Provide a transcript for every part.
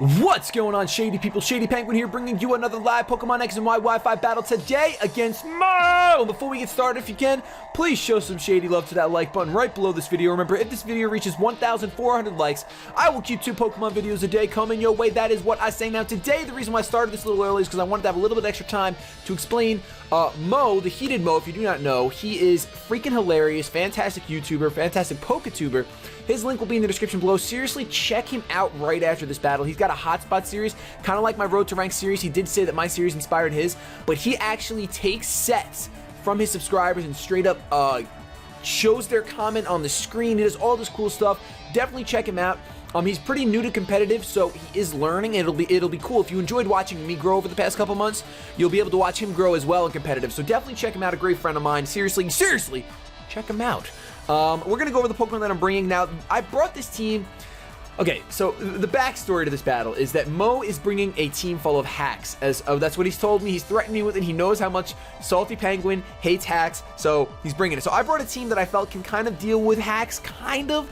What's going on, Shady people? ShadyPenguinn here, bringing you another live Pokemon X and Y Wi-Fi battle today against Mo! Before we get started, if you can, please show some Shady love to that like button right below this video. Remember, if this video reaches 1,400 likes, I will keep 2 Pokemon videos a day coming your way. That is what I say. Now, today, the reason why I started this a little early is because I wanted to have a little bit extra time to explain Mo, the Heated Mo. If you do not know, he is freaking hilarious, fantastic YouTuber, fantastic Poketuber. His link will be in the description below. Seriously, check him out right after this battle. He's got a hotspot series, kind of like my Road to Rank series. He did say that my series inspired his, but he actually takes sets from his subscribers and straight up shows their comment on the screen. He does all this cool stuff. Definitely check him out. He's pretty new to competitive, so he is learning. It'll be cool. If you enjoyed watching me grow over the past couple months, you'll be able to watch him grow as well in competitive. So definitely check him out. A great friend of mine. Seriously, check him out. We're gonna go over the Pokemon that I'm bringing now. I brought this team. Okay, so the backstory to this battle is that Mo is bringing a team full of hacks. That's what he's told me. He's threatened me with it. He knows how much ShadyPenguinn hates hacks, so he's bringing it. So I brought a team that I felt can kind of deal with hacks, kind of.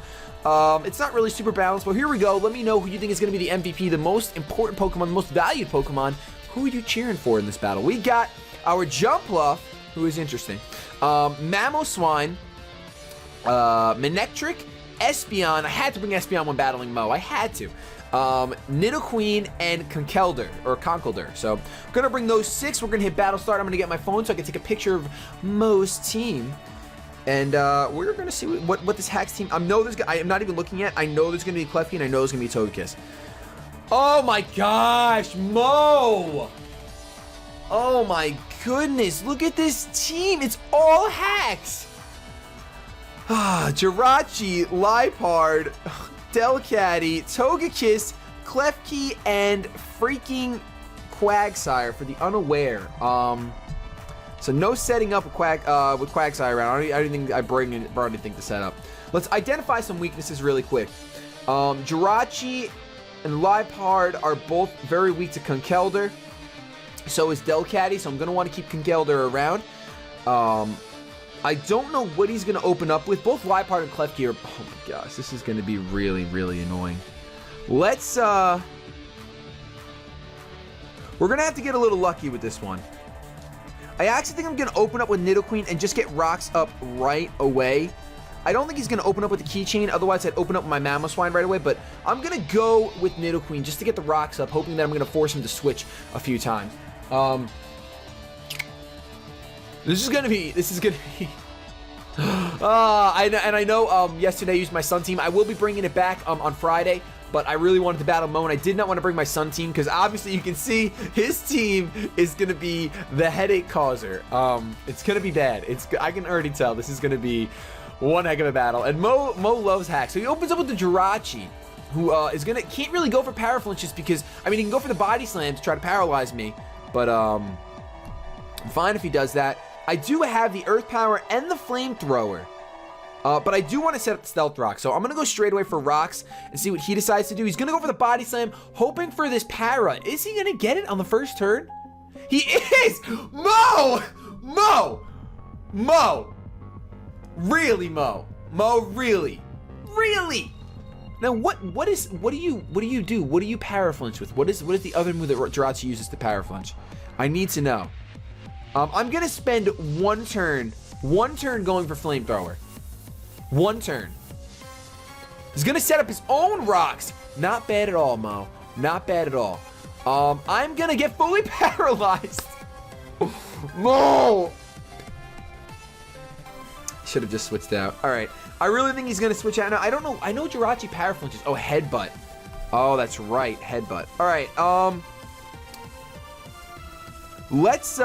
It's not really super balanced, but here we go. Let me know who you think is going to be the MVP, the most important Pokemon, the most valued Pokemon. Who are you cheering for in this battle? We got our Jumpluff, who is interesting, Mamoswine, Manectric, Espeon. I had to bring Espeon when battling Mo. I had to. Nidoqueen and Conkeldurr. So I'm gonna bring those 6. We're gonna hit battle start. I'm gonna get my phone so I can take a picture of Mo's team, and we're gonna see what this HAX team. I am not even looking at. I know there's gonna be Klefki and I know there's gonna be Togekiss. Oh my gosh, Mo! Oh my goodness! Look at this team. It's all hacks. Jirachi, Liepard, Delcatty, Togekiss, Klefki, and freaking Quagsire for the unaware. So no setting up with Quagsire around. I don't think I brought anything to set up. Let's identify some weaknesses really quick. Jirachi and Liepard are both very weak to Conkeldurr. So is Delcatty, so I'm going to want to keep Conkeldurr around. I don't know what he's going to open up with. Both Liepard and Klefki are... Oh my gosh, this is going to be really, really annoying. Let's, we're going to have to get a little lucky with this one. I actually think I'm going to open up with Nidoqueen and just get rocks up right away. I don't think he's going to open up with the keychain. Otherwise, I'd open up with my Mamoswine right away. But I'm going to go with Nidoqueen just to get the rocks up, hoping that I'm going to force him to switch a few times. This is gonna be. I know. Yesterday I used my Sun team. I will be bringing it back on Friday, but I really wanted to battle Mo, and I did not want to bring my Sun team because obviously you can see his team is gonna be the headache causer. It's gonna be bad. I can already tell this is gonna be one heck of a battle. And Mo loves hacks, so he opens up with the Jirachi, who can't really go for power flinches because he can go for the body slam to try to paralyze me, but I'm fine if he does that. I do have the Earth Power and the Flamethrower, but I do want to set up the Stealth Rock, so I'm going to go straight away for rocks and see what he decides to do. He's going to go for the Body Slam, hoping for this Para. Is he going to get it on the first turn? He is! Mo! Really, Mo? Mo, really? Really? Now, what do you do? What do you Para Flinch with? What is the other move that Jirachi uses to Para Flinch? I need to know. I'm going to spend one turn going for Flamethrower. One turn. He's going to set up his own rocks. Not bad at all, Mo. Not bad at all. I'm going to get fully paralyzed. Mo! Should have just switched out. All right. I really think he's going to switch out. Now, I don't know. I know Jirachi Power Flinches. Oh, Headbutt. Oh, that's right. Headbutt. All right. Let's,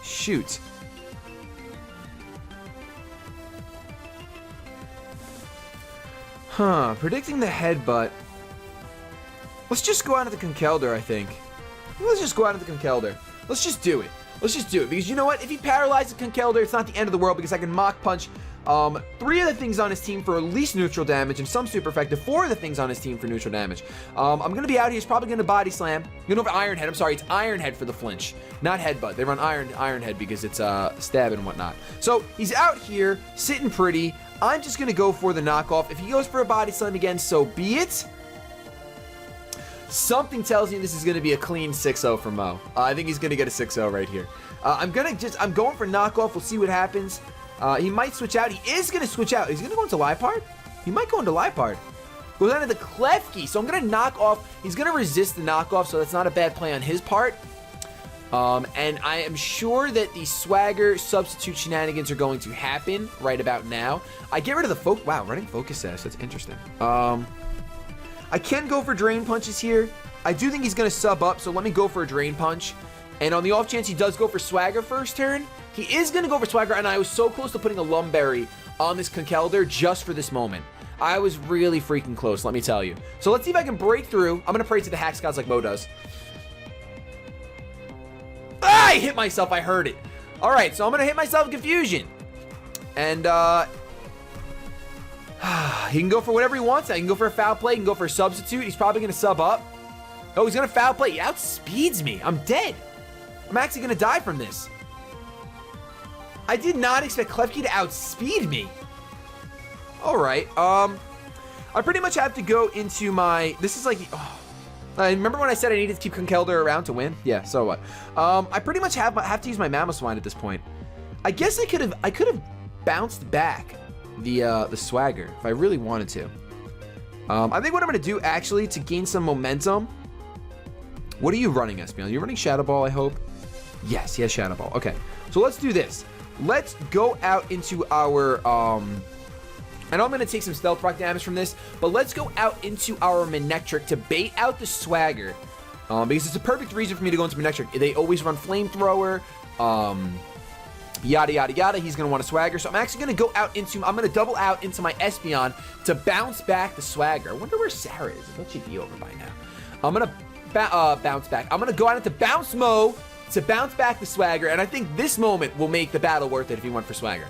shoot. Predicting the Headbutt. Let's just go out of the Conkeldurr, I think. Let's just go out of the Conkeldurr. Let's just do it. Because you know what? If he paralyzes Conkeldurr, it's not the end of the world because I can Mach Punch 3 of the things on his team for at least neutral damage and some super effective. 4 of the things on his team for neutral damage. I'm going to be out here. He's probably going to Body Slam. You know, Iron Head. I'm sorry. It's Iron Head for the flinch, not Headbutt. They run Iron Head because it's stab and whatnot. So he's out here sitting pretty. I'm just going to go for the knockoff. If he goes for a Body Slam again, so be it. Something tells me this is going to be a clean 6-0 for Mo. I think he's going to get a 6-0 right here. I'm going for knockoff. We'll see what happens. He might switch out. He is going to switch out. He's going to go into Liepard? He might go into Liepard. Goes down to the Klefki. So I'm going to knock off. He's going to resist the knockoff, so that's not a bad play on his part. And I am sure that the Swagger substitute shenanigans are going to happen right about now. I get rid of the focus. Wow, running focus sash. That's interesting. I can go for Drain Punches here. I do think he's going to sub up, so let me go for a Drain Punch. And on the off chance he does go for Swagger first turn, he is going to go for Swagger, and I was so close to putting a Lumberry on this Conkeldurr just for this moment. I was really freaking close, let me tell you. So let's see if I can break through. I'm going to pray to the Hax gods like Mo does. Ah, I hit myself. I heard it. All right, so I'm going to hit myself in Confusion. And, he can go for whatever he wants. He can go for a foul play. He can go for a substitute. He's probably going to sub up. Oh, he's going to foul play. He outspeeds me. I'm dead. I'm actually going to die from this. I did not expect Klefki to outspeed me. All right. I pretty much have to go into my... This is like... Oh. Remember when I said I needed to keep Conkeldurr around to win? Yeah, so what? I pretty much have to use my Mamoswine at this point. I guess I could have bounced back the Swagger if I really wanted to. I think what I'm going to do actually to gain some momentum. What are you running, Espeon? You're running Shadow Ball, I hope. Yes, he has Shadow Ball. Okay, so let's do this. Let's go out into our I know I'm going to take some Stealth Rock damage from this, but let's go out into our Manectric to bait out the Swagger, because it's a perfect reason for me to go into Manectric. They always run Flamethrower, yada, yada, yada. He's going to want a Swagger, so I'm actually going to go out into, I'm going to double out into my Espeon to bounce back the Swagger. I wonder where Sarah is. I thought she'd be over by now. I'm going to bounce back. I'm going to go out into Bounce Mo to bounce back the Swagger, and I think this moment will make the battle worth it if he went for Swagger.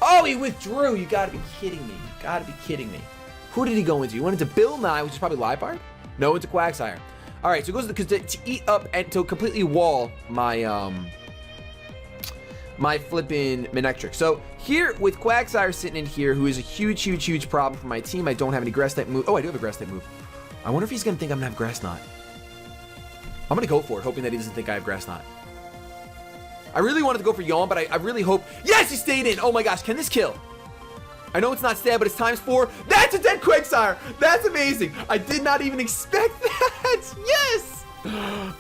Oh, he withdrew. You gotta be kidding me. You gotta be kidding me. Who did he go into? He went into Bill Nye, which is probably Liepard? No, into Quagsire. All right, so it goes to eat up and to completely wall my my flippin' Manectric. So here with Quagsire sitting in here, who is a huge, huge, huge problem for my team. I don't have any Grass type move. Oh, I do have a Grass type move. I wonder if he's gonna think I'm gonna have Grass Knot. I'm gonna go for it, hoping that he doesn't think I have Grass Knot. I really wanted to go for Yawn, but I really hope... Yes, he stayed in! Oh my gosh, can this kill? I know it's not stab, but it's ×4. That's a dead Quagsire! That's amazing! I did not even expect that! Yes!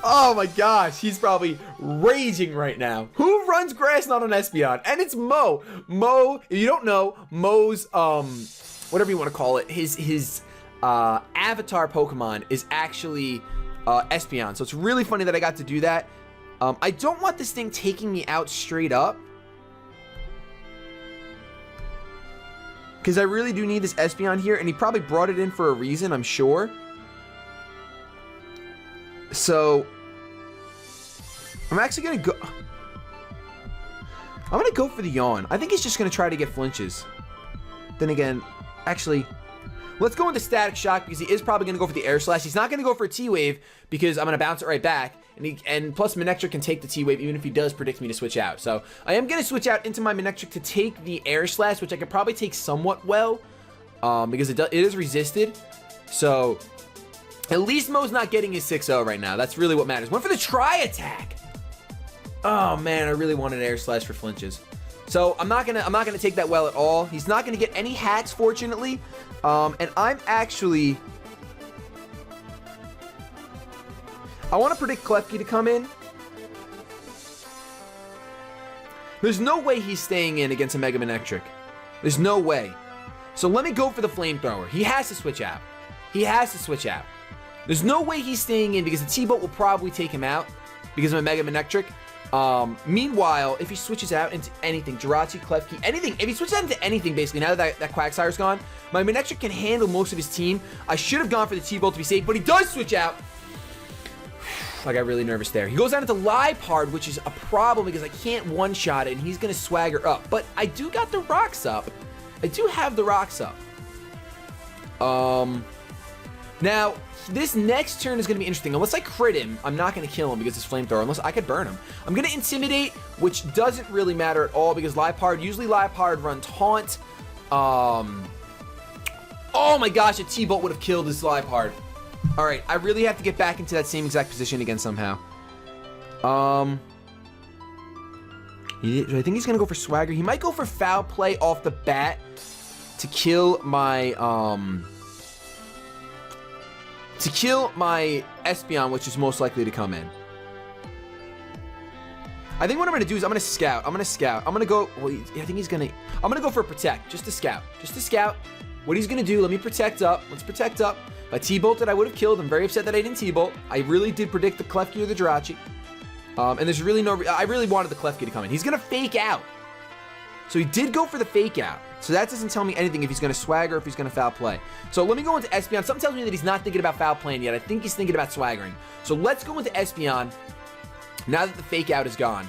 Oh my gosh, he's probably raging right now. Who runs Grass Knot on Espeon? And it's Mo. Mo, if you don't know, Mo's, whatever you want to call it, his avatar Pokemon is actually Espeon. So it's really funny that I got to do that. I don't want this thing taking me out straight up, because I really do need this Espeon here, and he probably brought it in for a reason, I'm sure. So I'm actually gonna go. I'm gonna go for the Yawn. I think he's just gonna try to get flinches. Then again, actually, let's go into Static Shock, because he is probably gonna go for the Air Slash. He's not gonna go for a T-Wave, because I'm gonna bounce it right back. And plus Manectric can take the T-Wave even if he does predict me to switch out. So I am going to switch out into my Manectric to take the Air Slash, which I could probably take somewhat well, because it is resisted. So at least Mo's not getting his 6-0 right now. That's really what matters. Went for the Tri-Attack. Oh man, I really wanted Air Slash for flinches. So I'm not gonna take that well at all. He's not gonna get any hacks, fortunately. And I'm actually... I want to predict Klefki to come in. There's no way he's staying in against a Mega Manectric. There's no way. So let me go for the Flamethrower. He has to switch out. He has to switch out. There's no way he's staying in, because the T-Bolt will probably take him out because of a Mega Manectric. Meanwhile, if he switches out into anything, Jirachi, Klefki, anything, if he switches out into anything, basically, now that Quagsire's gone, my Manectric can handle most of his team. I should have gone for the T-Bolt to be safe, but he does switch out. I got really nervous there. He goes down into Liepard, which is a problem because I can't one-shot it, and he's going to Swagger up. But I do got the rocks up. I do have the rocks up. Now, this next turn is going to be interesting. Unless I crit him, I'm not going to kill him because it's Flamethrower. Unless I could burn him. I'm going to Intimidate, which doesn't really matter at all because usually Liepard runs Taunt. Oh my gosh, a T-Bolt would have killed this Liepard. All right, I really have to get back into that same exact position again somehow. I think he's gonna go for Swagger. He might go for Foul Play off the bat to kill my Espeon, which is most likely to come in. I think what I'm gonna do is I'm gonna scout. I'm gonna go. Well, I think he's gonna. I'm gonna go for a Protect, just to scout. What he's gonna do? Let me protect up. Let's protect up. If I T-bolted, I would have killed. I'm very upset that I didn't T-bolt. I really did predict the Klefki or the Jirachi. And there's really no... I really wanted the Klefki to come in. He's going to fake out. So he did go for the fake out. So that doesn't tell me anything if he's going to Swagger or if he's going to Foul Play. So let me go into Espeon. Something tells me that he's not thinking about Foul Playing yet. I think he's thinking about Swaggering. So let's go into Espeon now that the fake out is gone.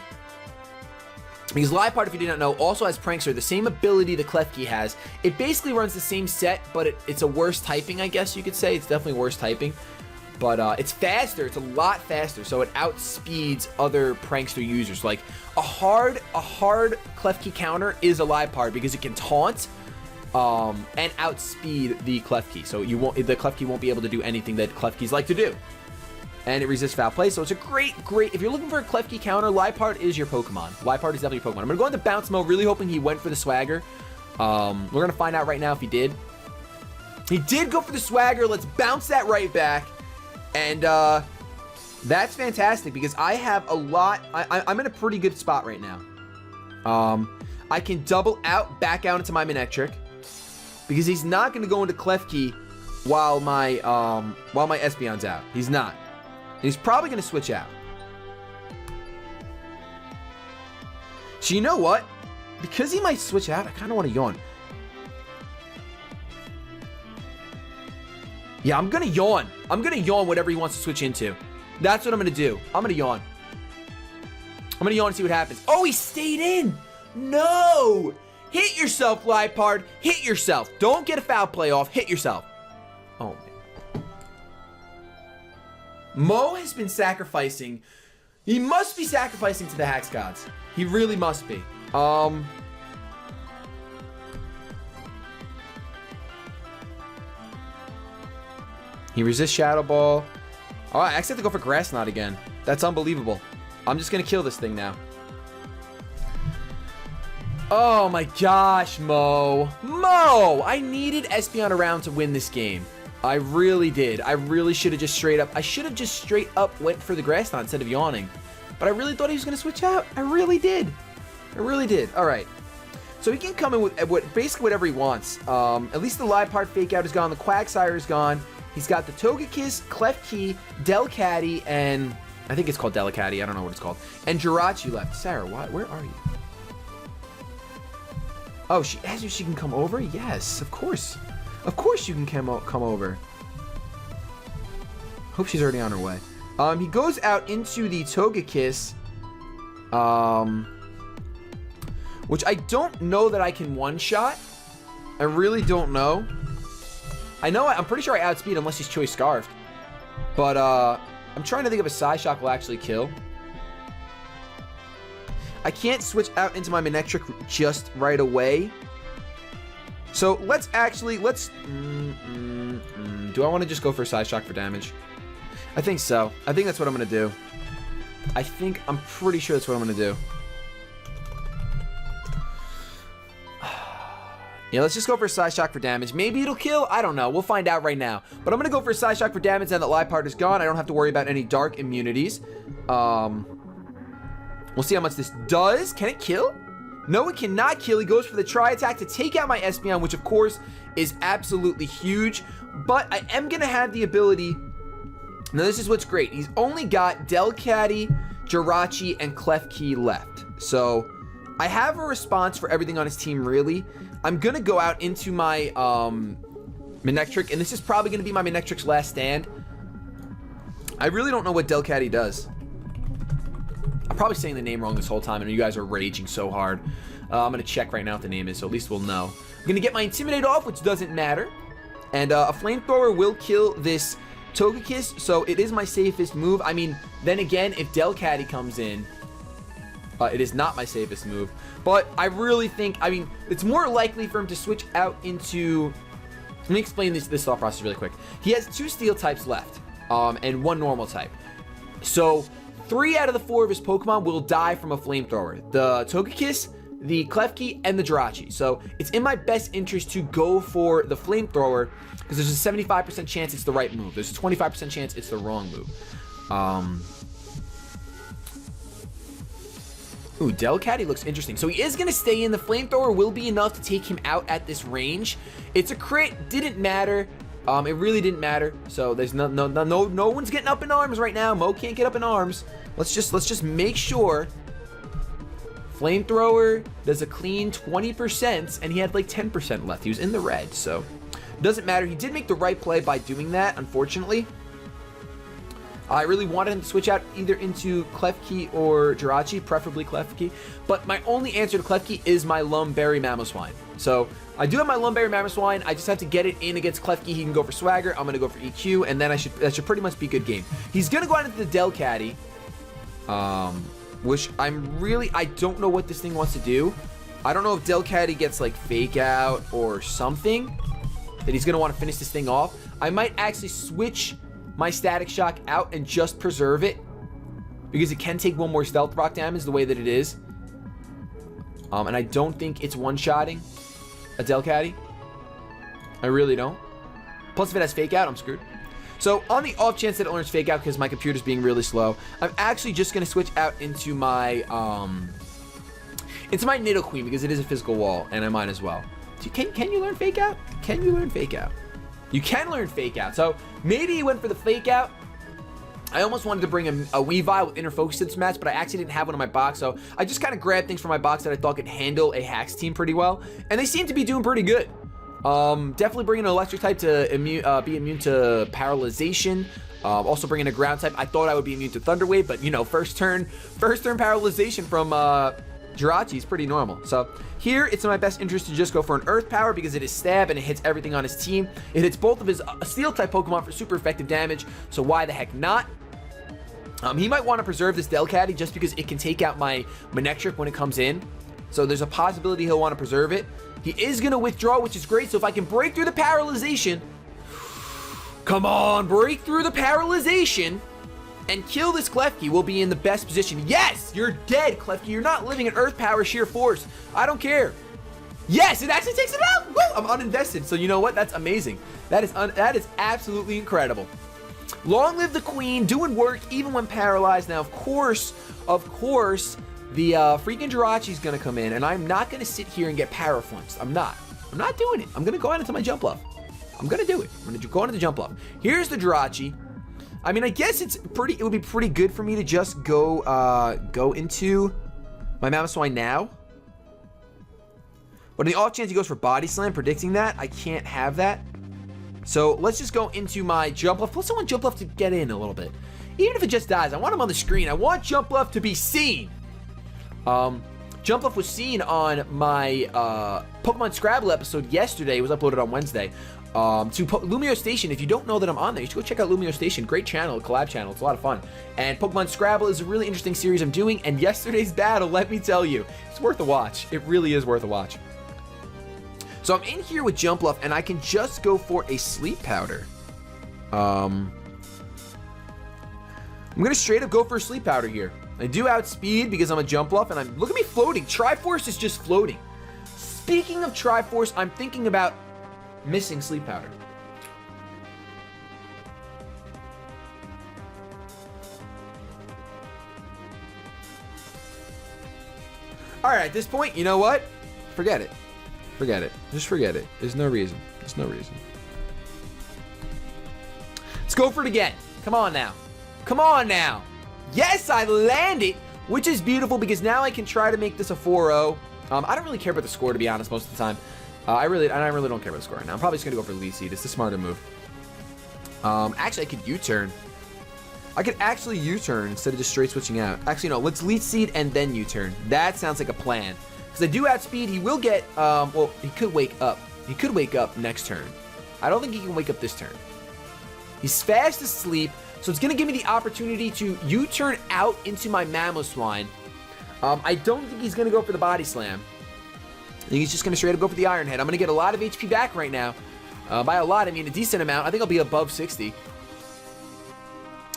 Because Liepard, if you did not know, also has Prankster, the same ability the Klefki has. It basically runs the same set, but it's a worse typing, I guess you could say. It's definitely worse typing. But it's faster. It's a lot faster, so it outspeeds other Prankster users. Like, a hard Klefki counter is a Liepard because it can taunt and outspeed the Klefki. So the Klefki won't be able to do anything that Klefkis like to do. And it resists Foul Play, so it's a great... If you're looking for a Klefki counter, Liepard is your Pokemon. Liepard is definitely your Pokemon. I'm going to go into Bounce Mode, really hoping he went for the Swagger. We're going to find out right now if he did. He did go for the Swagger. Let's bounce that right back. And that's fantastic because I have a lot... I'm in a pretty good spot right now. I can double out, back out into my Manectric because he's not going to go into Klefki while my Espeon's out. He's not. He's probably going to switch out. So you know what? Because he might switch out, I kind of want to yawn. Yeah, I'm going to yawn. I'm going to yawn whatever he wants to switch into. That's what I'm going to do. I'm going to yawn. I'm going to yawn and see what happens. Oh, he stayed in. No. Hit yourself, Liepard. Hit yourself. Don't get a Foul Play off. Hit yourself. Oh, man. Mo has been sacrificing. He must be sacrificing to the HAX gods. He really must be. He resists Shadow Ball. Oh, I actually have to go for Grass Knot again. That's unbelievable. I'm just going to kill this thing now. Oh my gosh, Mo. Mo! I needed Espeon around to win this game. I really did. I really should have just straight up... I should have just straight up went for the Grass Knot instead of yawning. But I really thought he was going to switch out. I really did. I really did. All right. So he can come in with basically whatever he wants. At least the Liepard fake out is gone. The Quagsire is gone. He's got the Togekiss, Klefki, Delcatty, and... I think it's called Delicatty. I don't know what it's called. And Jirachi left. Sarah, where are you? Oh, she asked if she can come over? Yes, of course. Of course you can come over. Hope she's already on her way. He goes out into the Togekiss. Which I don't know that I can one-shot. I really don't know. I'm pretty sure I outspeed unless he's Choice Scarfed. But, I'm trying to think if a Psyshock will actually kill. I can't switch out into my Manectric just right away. So let's... Do I want to just go for a Psyshock for damage? I think so. I think that's what I'm going to do. I'm pretty sure that's what I'm going to do. Yeah, let's just go for a Psyshock for damage. Maybe it'll kill. I don't know. We'll find out right now. But I'm going to go for a Psyshock for damage now that Liepard is gone. I don't have to worry about any dark immunities. We'll see how much this does. Can it kill? No, it cannot kill. He goes for the Tri-Attack to take out my Espeon, which of course is absolutely huge. But I am going to have the ability... Now, this is what's great. He's only got Delcatty, Jirachi, and Klefki left. So, I have a response for everything on his team, really. I'm going to go out into my Manectric, and this is probably going to be my Manectric's last stand. I really don't know what Delcatty does. I'm probably saying the name wrong this whole time, and you guys are raging so hard. I'm going to check right now what the name is, so at least we'll know. I'm going to get my Intimidate off, which doesn't matter. And a Flamethrower will kill this Togekiss, so it is my safest move. I mean, then again, if Delcatty comes in, it is not my safest move. But I really think, I mean, it's more likely for him to switch out into Let me explain this thought process really quick. He has 2 steel types left, and 1 normal type. So 3 out of the 4 of his Pokemon will die from a flamethrower. The Togekiss, the Klefki, and the Jirachi. So it's in my best interest to go for the flamethrower because there's a 75% chance it's the right move. There's a 25% chance it's the wrong move. Ooh, Delcatty looks interesting. So he is going to stay in. The flamethrower will be enough to take him out at this range. It's a crit. Didn't matter. It really didn't matter. So there's no one's getting up in arms right now. Mo can't get up in arms. Let's just make sure. Flamethrower does a clean 20%, and he had like 10% left. He was in the red, so doesn't matter. He did make the right play by doing that, unfortunately. I really wanted him to switch out either into Klefki or Jirachi, preferably Klefki. But my only answer to Klefki is my Lumberry Mamoswine. So I do have my Lumberry Mamoswine. I just have to get it in against Klefki. He can go for Swagger. I'm going to go for EQ, and then that should pretty much be a good game. He's going to go out into the Delcatty, which I don't know what this thing wants to do. I don't know if Delcatty gets like Fake Out or something that he's going to want to finish this thing off. I might actually switch my Static Shock out and just preserve it because it can take 1 more Stealth Rock damage the way that it is. And I don't think it's one-shotting a Delcatty. I really don't. Plus, if it has Fake Out, I'm screwed. So on the off chance that it learns Fake Out because my computer's being really slow, I'm actually just going to switch out into my Nidoqueen because it is a physical wall, and I might as well. Can you learn Fake Out? Can you learn Fake Out? You can learn Fake Out. So maybe he went for the Fake Out. I almost wanted to bring a Weavile with Inner Focus to this match, but I actually didn't have one in my box. So I just kind of grabbed things from my box that I thought could handle a HAX.team pretty well. And they seem to be doing pretty good. Definitely bringing an Electric type to be immune to Paralyzation. Also bringing a Ground type. I thought I would be immune to Thunder Wave, but you know, first turn Paralyzation from Jirachi is pretty normal. So here, it's in my best interest to just go for an Earth Power because it is Stab and it hits everything on his team. It hits both of his Steel-type Pokemon for super effective damage, so why the heck not? He might want to preserve this Delcatty just because it can take out my Manectric when it comes in. So there's a possibility he'll want to preserve it. He is going to withdraw, which is great, so if I can break through the Paralyzation... Come on, break through the Paralyzation... and kill this Klefki, will be in the best position. Yes! You're dead, Klefki. You're not living in Earth Power sheer force. I don't care. Yes, it actually takes it out! Woo! I'm uninvested, so you know what? That's amazing. That is absolutely incredible. Long live the Queen, doing work even when paralyzed. Now, of course, the freaking Jirachi's gonna come in, and I'm not gonna sit here and get Paraflunched. I'm not doing it. I'm gonna go out into my Jumpluff. I'm gonna do it. I'm gonna go into the Jumpluff. Here's the Jirachi. I mean, I guess it would be pretty good for me to just go into my Mamoswine now. But in the off chance he goes for Body Slam, predicting that, I can't have that. So let's just go into my Jumpluff. Plus, I want Jumpluff to get in a little bit. Even if it just dies, I want him on the screen. I want Jumpluff to be seen. Jumpluff was seen on my Pokemon Scrabble episode yesterday. It was uploaded on Wednesday. To Lumio Station. If you don't know that I'm on there, you should go check out Lumio Station. Great channel, a collab channel. It's a lot of fun. And Pokemon Scrabble is a really interesting series I'm doing. And yesterday's battle, let me tell you, it's worth a watch. It really is worth a watch. So I'm in here with Jumpluff, and I can just go for a Sleep Powder. I'm gonna straight up go for a Sleep Powder here. I do outspeed because I'm a Jumpluff, and look at me floating. Triforce is just floating. Speaking of Triforce, I'm thinking about missing Sleep Powder. Alright, at this point, you know what? Forget it. Forget it. Just forget it. There's no reason. There's no reason. Let's go for it again. Come on now. Come on now. Yes, I landed, which is beautiful because now I can try to make this a 4-0. I don't really care about the score, to be honest, most of the time. I really don't care about the score right now. I'm probably just going to go for Lead Seed. It's the smarter move. Actually, I could U-turn. I could actually U-turn instead of just straight switching out. Actually, no. Let's Lead Seed and then U-turn. That sounds like a plan. Because I do outspeed. He will get... well, he could wake up. He could wake up next turn. I don't think he can wake up this turn. He's fast asleep. So it's going to give me the opportunity to U-turn out into my Mamoswine. I don't think he's going to go for the Body Slam. I think he's just going to straight up go for the Iron Head. I'm going to get a lot of HP back right now. By a lot, I mean a decent amount. I think I'll be above 60.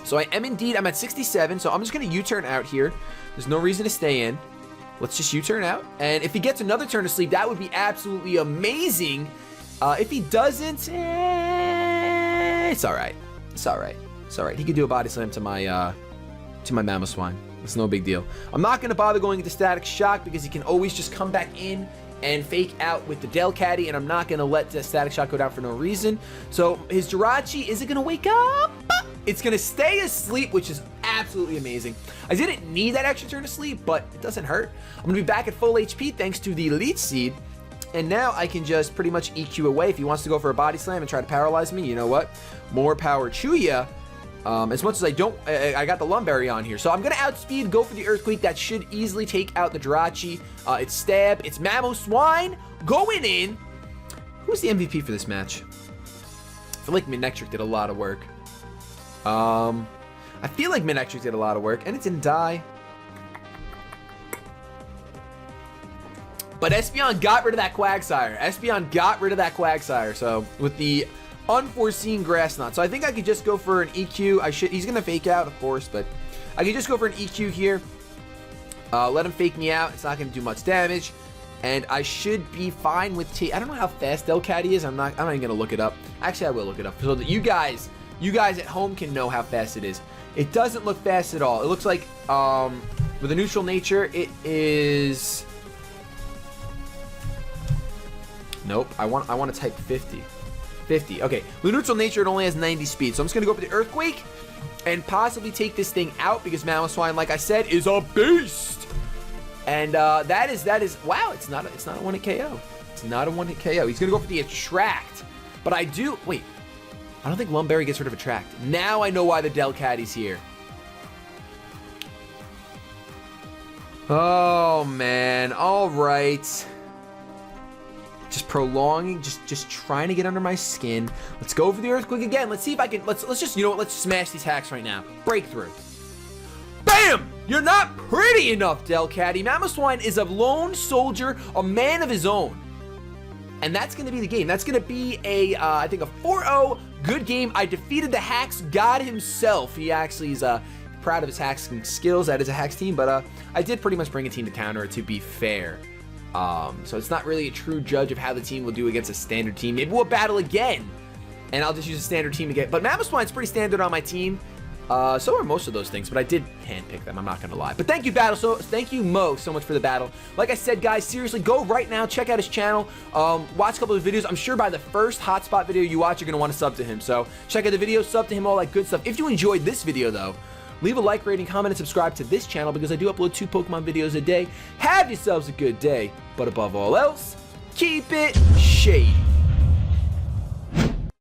So I am indeed, I'm at 67, so I'm just going to U-turn out here. There's no reason to stay in. Let's just U-turn out. And if he gets another turn to sleep, that would be absolutely amazing. If he doesn't, it's all right. It's all right. It's all right. He could do a body slam to my Mamoswine. It's no big deal. I'm not going to bother going into Static Shock because he can always just come back in and fake out with the Delcatty, and I'm not going to let the Static Shock go down for no reason. So his Jirachi isn't going to wake up. It's going to stay asleep, which is absolutely amazing. I didn't need that extra turn to sleep, but it doesn't hurt. I'm going to be back at full HP thanks to the Leech Seed. And now I can just pretty much EQ away. If he wants to go for a body slam and try to paralyze me, you know what? More power to ya. As much as I got the Lumberry on here. So I'm going to outspeed, go for the Earthquake. That should easily take out the Jirachi. It's Stab. It's Mamoswine going in. Who's the MVP for this match? I feel like Manectric did a lot of work. And it didn't die. But Espeon got rid of that Quagsire. So with the unforeseen Grass Knot. So I think I could just go for an EQ. He's going to fake out, of course, but I could just go for an EQ here. Let him fake me out. It's not going to do much damage. And I should be fine with I don't know how fast Delcatty is. I'm not even going to look it up. Actually, I will look it up so that you guys at home can know how fast it is. It doesn't look fast at all. It looks like with a neutral nature, it is. Nope. I want to type 50. 50. Okay. With neutral nature, it only has 90 speed. So I'm just gonna go for the Earthquake and possibly take this thing out because Mamoswine, like I said, is a beast. And that is wow. It's not a one-hit KO. It's not a one-hit KO. He's gonna go for the Attract, but I don't think Lumberry gets rid of Attract. Now I know why the Delcatty's here. Oh, man. All right. Just prolonging, just trying to get under my skin. Let's go for the Earthquake again. Let's see if I can, let's just, you know what, let's smash these hacks right now. Breakthrough. Bam! You're not pretty enough, Delcatty. Mamoswine is a lone soldier, a man of his own. And that's going to be the game. That's going to be I think a 4-0 good game. I defeated the HAX god himself. He actually is proud of his hacking skills. That is a HAX team, but I did pretty much bring a team to counter it, to be fair. So it's not really a true judge of how the team will do against a standard team. Maybe we'll battle again, and I'll just use a standard team again. But Mamoswine's pretty standard on my team. So are most of those things, but I did handpick them. I'm not gonna lie. But thank you, Battle. So thank you, Mo, so much for the battle. Like I said, guys, seriously, go right now, check out his channel, watch a couple of videos. I'm sure by the first hotspot video you watch, you're gonna want to sub to him. So check out the video, sub to him, all that good stuff. If you enjoyed this video, though, leave a like, rating, comment, and subscribe to this channel because I do upload 2 Pokemon videos a day. Have yourselves a good day, but above all else, keep it shady.